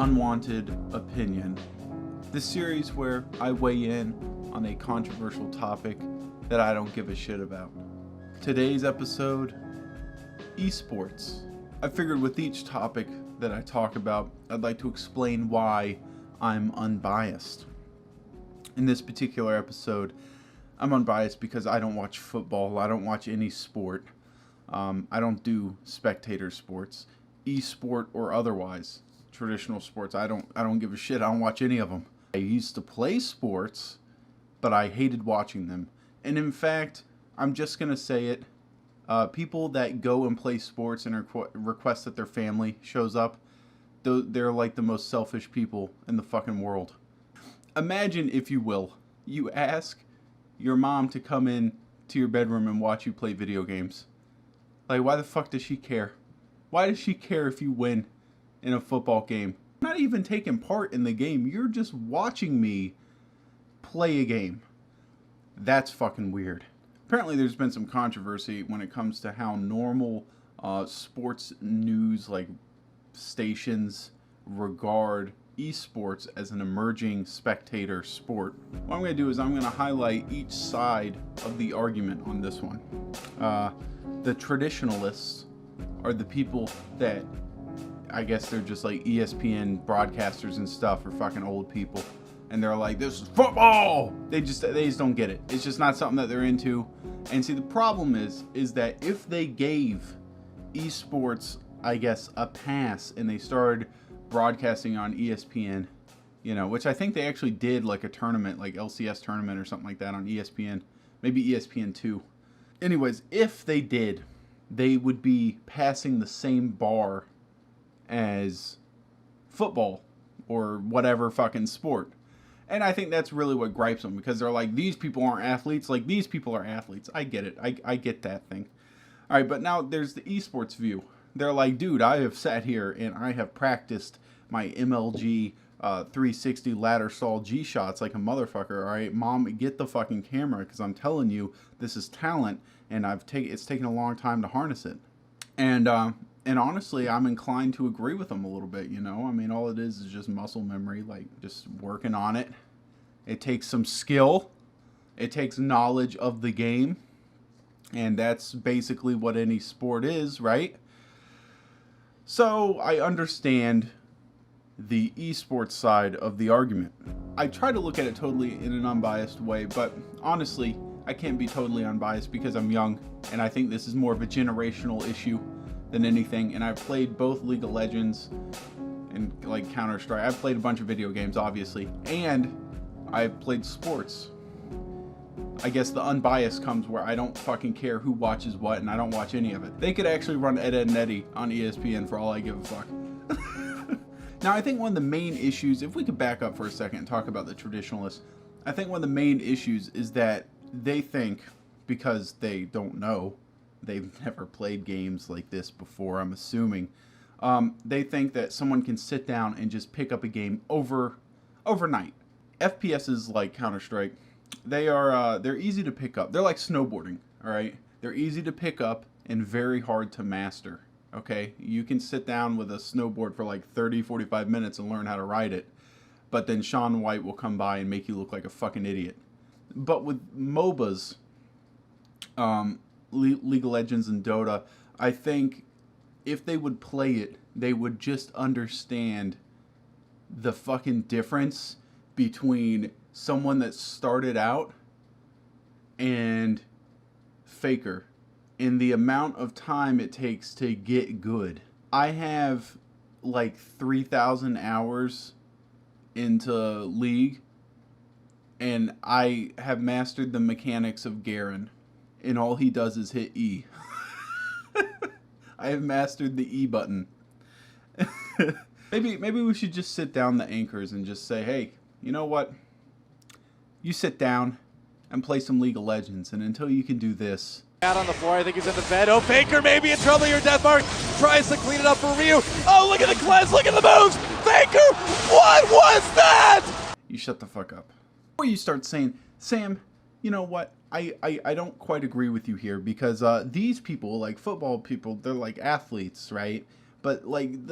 Unwanted Opinion, the series where I weigh in on a controversial topic that I don't give a shit about. Today's episode, eSports. I figured with each topic that I talk about, I'd like to explain why I'm unbiased. In this particular episode, I'm unbiased because I don't watch football, I don't watch any sport, I don't do spectator sports, e-sport or otherwise, traditional sports. I don't give a shit, I don't watch any of them. I used to play sports, but I hated watching them. And in fact, I'm just gonna say it, people that go and play sports and request that their family shows up, they're like the most selfish people in the fucking world. Imagine, if you will, you ask your mom to come in to your bedroom and watch you play video games. Like, why the fuck does she care? Why does she care if you win in a football game? You're not even taking part in the game. You're just watching me play a game. That's fucking weird. Apparently there's been some controversy when it comes to how normal sports news like stations regard esports as an emerging spectator sport. What I'm going to do is I'm going to highlight each side of the argument on this one. The traditionalists are the people that, I guess they're just like ESPN broadcasters and stuff, or fucking old people, and they're like, this is football! They just don't get it. It's just not something that they're into. And see, the problem is that if they gave esports, I guess, a pass and they started broadcasting on ESPN, you know, which I think they actually did, like a tournament, like LCS tournament or something like that on ESPN, maybe ESPN2. Anyways, if they did, they would be passing the same bar as football or whatever fucking sport. And I think that's really what gripes them, because they're like, these people aren't athletes. Like, these people are athletes. I get it. I get that thing. All right, but now there's the esports view. They're like, dude, I have sat here and I have practiced my MLG 360 ladder stall G shots like a motherfucker. All right, mom, get the fucking camera, because I'm telling you, this is talent, and it's taken a long time to harness it. And honestly, I'm inclined to agree with them a little bit. You know, I mean, all it is just muscle memory, like just working on it. It takes some skill. It takes knowledge of the game, and that's basically what any sport is, right? So I understand the esports side of the argument. I try to look at it totally in an unbiased way, but honestly, I can't be totally unbiased because I'm young, and I think this is more of a generational issue than anything. And I've played both League of Legends and like Counter-Strike. I've played a bunch of video games, obviously, and I've played sports. I guess the unbiased comes where I don't fucking care who watches what, and I don't watch any of it. They could actually run Ed, Edd n Eddy on ESPN for all I give a fuck. Now, I think one of the main issues, if we could back up for a second and talk about the traditionalists, I think one of the main issues is that they think, because they don't know, they've never played games like this before, I'm assuming, they think that someone can sit down and just pick up a game overnight. FPSs like Counter-Strike, they're easy to pick up. They're like snowboarding, all right? They're easy to pick up and very hard to master, okay? You can sit down with a snowboard for like 30, 45 minutes and learn how to ride it, but then Shaun White will come by and make you look like a fucking idiot. But with MOBAs, League of Legends and Dota, I think if they would play it, they would just understand the fucking difference between someone that started out and Faker, in the amount of time it takes to get good. I have like 3,000 hours into League, and I have mastered the mechanics of Garen, and all he does is hit E. I have mastered the E button. Maybe we should just sit down the anchors and just say, hey, you know what? You sit down and play some League of Legends, and until you can do this. Out on the floor, I think he's in the bed. Oh, Faker maybe in trouble here. Deathmark tries to clean it up for Ryu. Oh, look at the cleanse, look at the moves. Faker, what was that? You shut the fuck up. Or you start saying, Sam, you know what? I don't quite agree with you here, because these people, like football people, they're like athletes, right? But like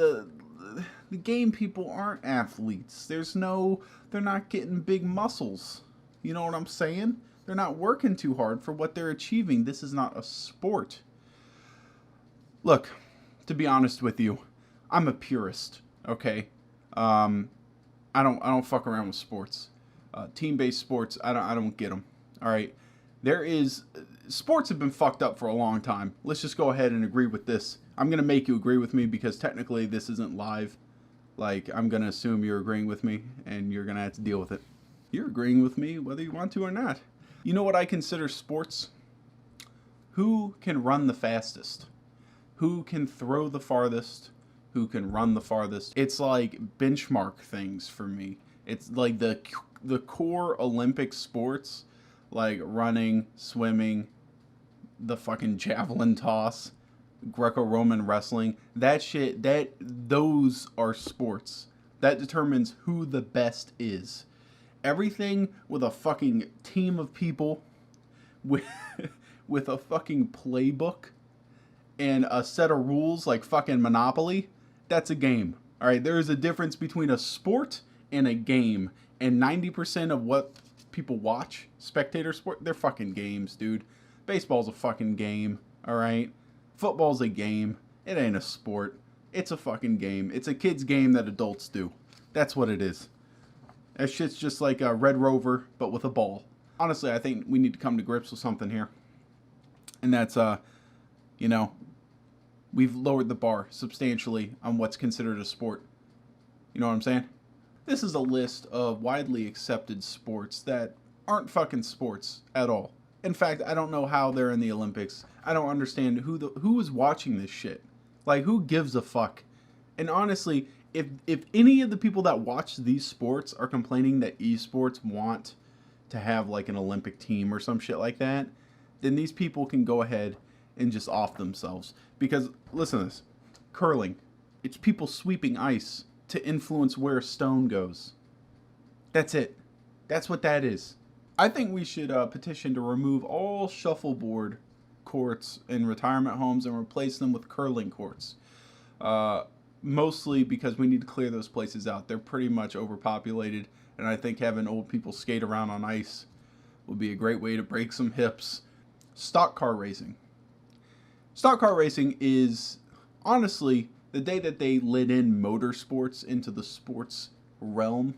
the game people aren't athletes. They're not getting big muscles. You know what I'm saying? They're not working too hard for what they're achieving. This is not a sport. Look, to be honest with you, I'm a purist. Okay, I don't fuck around with sports. Team-based sports, I don't get them. All right, sports have been fucked up for a long time. Let's just go ahead and agree with this. I'm gonna make you agree with me because technically this isn't live. Like, I'm gonna assume you're agreeing with me, and you're gonna have to deal with it. You're agreeing with me whether you want to or not. You know what I consider sports? Who can run the fastest? Who can throw the farthest? Who can run the farthest? It's like benchmark things for me. It's like the core Olympic sports, like running, swimming, the fucking javelin toss, Greco-Roman wrestling. Those are sports. That determines who the best is. Everything with a fucking team of people with with a fucking playbook and a set of rules like fucking Monopoly, that's a game. All right, there is a difference between a sport and a game. And 90% of what people watch, spectator sport, they're fucking games, dude. Baseball's a fucking game, all right? Football's a game. It ain't a sport. It's a fucking game. It's a kid's game that adults do. That's what it is. That shit's just like a Red Rover, but with a ball. Honestly, I think we need to come to grips with something here. And that's, we've lowered the bar substantially on what's considered a sport. You know what I'm saying? This is a list of widely accepted sports that aren't fucking sports at all. In fact, I don't know how they're in the Olympics. I don't understand who is watching this shit. Like, who gives a fuck? And honestly, if any of the people that watch these sports are complaining that eSports want to have like an Olympic team or some shit like that, then these people can go ahead and just off themselves. Because, listen to this. Curling. It's people sweeping ice to influence where a stone goes. That's it. That's what that is. I think we should petition to remove all shuffleboard courts in retirement homes and replace them with curling courts. Mostly because we need to clear those places out. They're pretty much overpopulated, and I think having old people skate around on ice would be a great way to break some hips. Stock car racing. Stock car racing is, honestly, the day that they lit in motorsports into the sports realm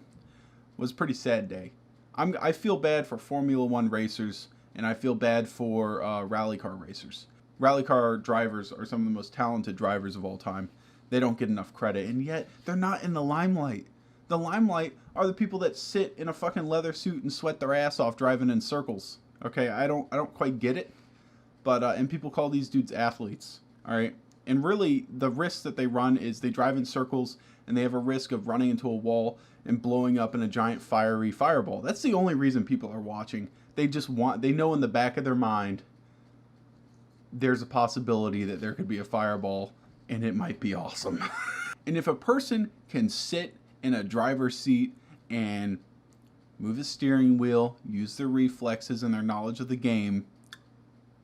was a pretty sad day. I feel bad for Formula One racers, and I feel bad for rally car racers. Rally car drivers are some of the most talented drivers of all time. They don't get enough credit, and yet they're not in the limelight. The limelight are the people that sit in a fucking leather suit and sweat their ass off driving in circles. Okay, I don't quite get it, but and people call these dudes athletes. All right, and really the risk that they run is they drive in circles and they have a risk of running into a wall and blowing up in a giant fiery fireball. That's the only reason people are watching. They know in the back of their mind there's a possibility that there could be a fireball and it might be awesome. And if a person can sit in a driver's seat and move the steering wheel, use their reflexes and their knowledge of the game,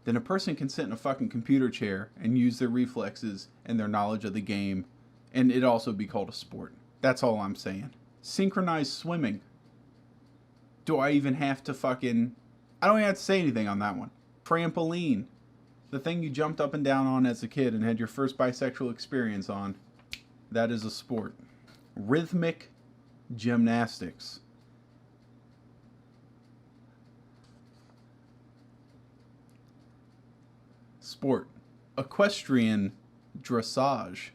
then a person can sit in a fucking computer chair and use their reflexes and their knowledge of the game, and it also be called a sport. That's all I'm saying. Synchronized swimming. Do I even have to fucking... I don't even have to say anything on that one. Trampoline. The thing you jumped up and down on as a kid and had your first bisexual experience on. That is a sport. Rhythmic gymnastics. Sport. Equestrian dressage.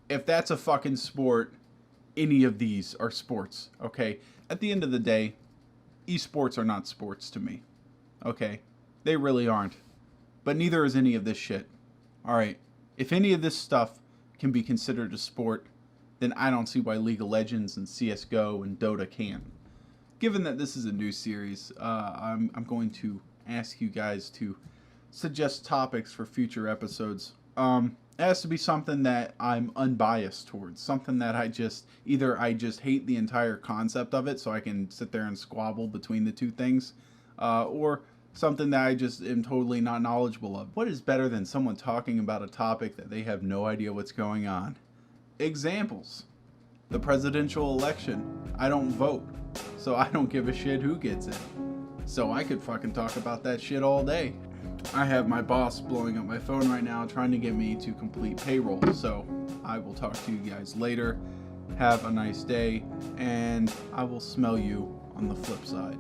If that's a fucking sport, any of these are sports, okay? At the end of the day, esports are not sports to me, okay? They really aren't. But neither is any of this shit. Alright, if any of this stuff can be considered a sport, then I don't see why League of Legends and CSGO and Dota can't. Given that this is a new series, I'm going to ask you guys to suggest topics for future episodes. It has to be something that I'm unbiased towards. Something that I just hate the entire concept of it, so I can sit there and squabble between the two things, or something that I just am totally not knowledgeable of. What is better than someone talking about a topic that they have no idea what's going on? Examples. The presidential election. I don't vote, so I don't give a shit who gets it. So I could fucking talk about that shit all day. I have my boss blowing up my phone right now trying to get me to complete payroll, so I will talk to you guys later. Have a nice day, and I will smell you on the flip side.